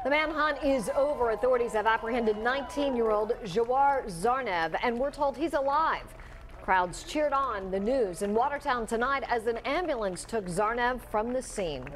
The manhunt is over. Authorities have apprehended 19-year-old Jawar Zarnev, and we're told he's alive. Crowds cheered on the news in Watertown tonight as an ambulance took Zarnev from the scene.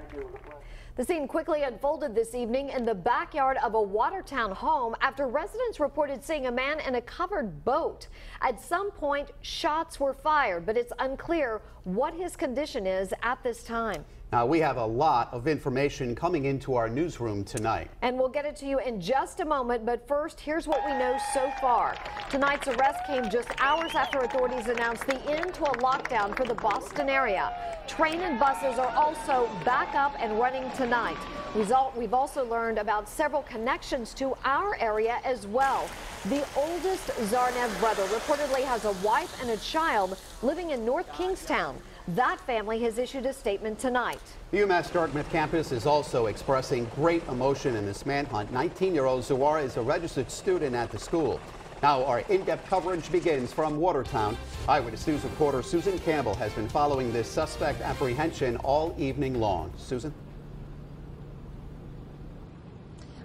The scene quickly unfolded this evening in the backyard of a Watertown home after residents reported seeing a man in a covered boat. At some point, shots were fired, but it's unclear what his condition is at this time. Now, we have a lot of information coming into our newsroom tonight. And we'll get it to you in just a moment, but first, here's what we know so far. Tonight's arrest came just hours after authorities announced the end to a lockdown for the Boston area. Train and buses are also back up and running tonight. We've also learned about several connections to our area as well. The oldest Zarnev brother reportedly has a wife and a child living in North Kingstown. That family has issued a statement tonight. The UMass Dartmouth campus is also expressing great emotion in this manhunt. 19-year-old Zawara is a registered student at the school. Now our in-depth coverage begins from Watertown. Eyewitness News reporter Susan Campbell has been following this suspect apprehension all evening long. Susan?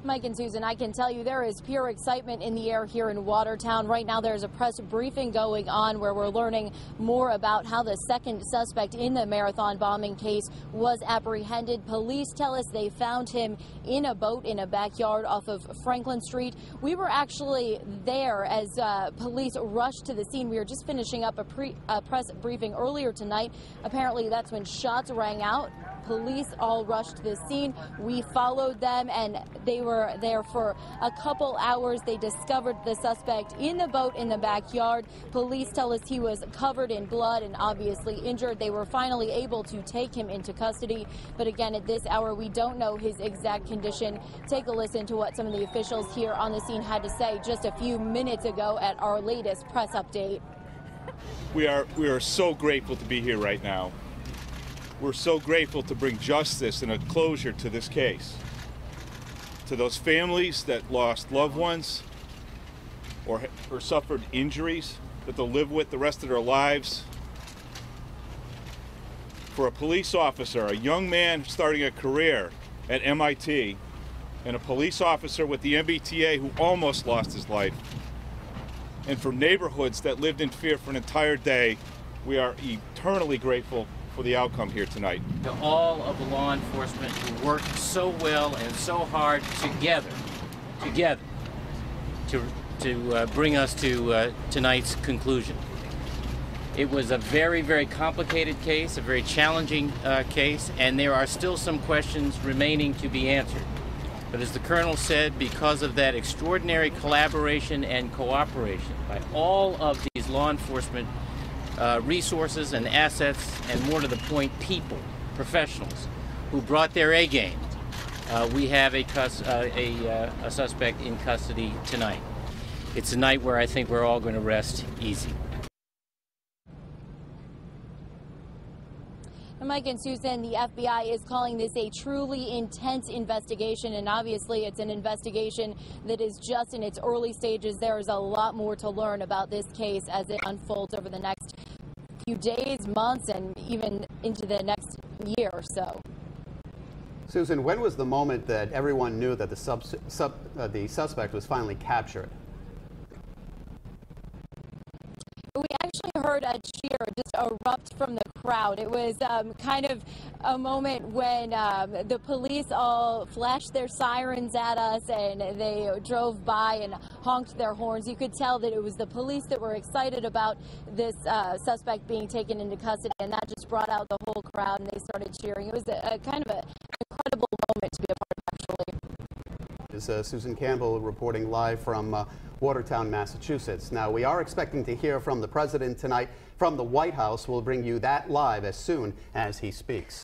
Mike and Susan, I can tell you there is pure excitement in the air here in Watertown. Right now there's a press briefing going on where we're learning more about how the second suspect in the Marathon bombing case was apprehended. Police tell us they found him in a boat in a backyard off of Franklin Street. We were actually there as police rushed to the scene. We were just finishing up a press briefing earlier tonight. Apparently that's when shots rang out. Police all rushed to the scene. We followed them, and they were there for a couple hours. They discovered the suspect in the boat in the backyard. Police tell us he was covered in blood and obviously injured. They were finally able to take him into custody. But again, at this hour, we don't know his exact condition. Take a listen to what some of the officials here on the scene had to say just a few minutes ago at our latest press update. We are so grateful to be here right now. We're so grateful to bring justice and a closure to this case. To those families that lost loved ones or suffered injuries that they'll live with the rest of their lives. For a police officer, a young man starting a career at MIT, and a police officer with the MBTA who almost lost his life. And for neighborhoods that lived in fear for an entire day, we are eternally grateful for the outcome here tonight. To all of the law enforcement who worked so well and so hard together to bring us to tonight's conclusion. It was a very, very complicated case, a very challenging case, and there are still some questions remaining to be answered. But as the Colonel said, because of that extraordinary collaboration and cooperation by all of these law enforcement resources and assets, and more to the point, people, professionals who brought their A game. We have a suspect in custody tonight. It's a night where I think we're all going to rest easy. Mike and Susan, the FBI is calling this a truly intense investigation, and obviously it's an investigation that is just in its early stages. There is a lot more to learn about this case as it unfolds over the next few days, months, and even into the next year or so. Susan, when was the moment that everyone knew that the suspect was finally captured? We actually heard a cheer just erupt from the crowd. It was kind of a moment when the police all flashed their sirens at us and they drove by and honked their horns. You could tell that it was the police that were excited about this suspect being taken into custody, and that just brought out the whole crowd, and they started cheering. It was a kind of an incredible moment to be a part of, actually. This is Susan Campbell reporting live from Watertown, Massachusetts. Now, we are expecting to hear from the president tonight from the White House. We'll bring you that live as soon as he speaks.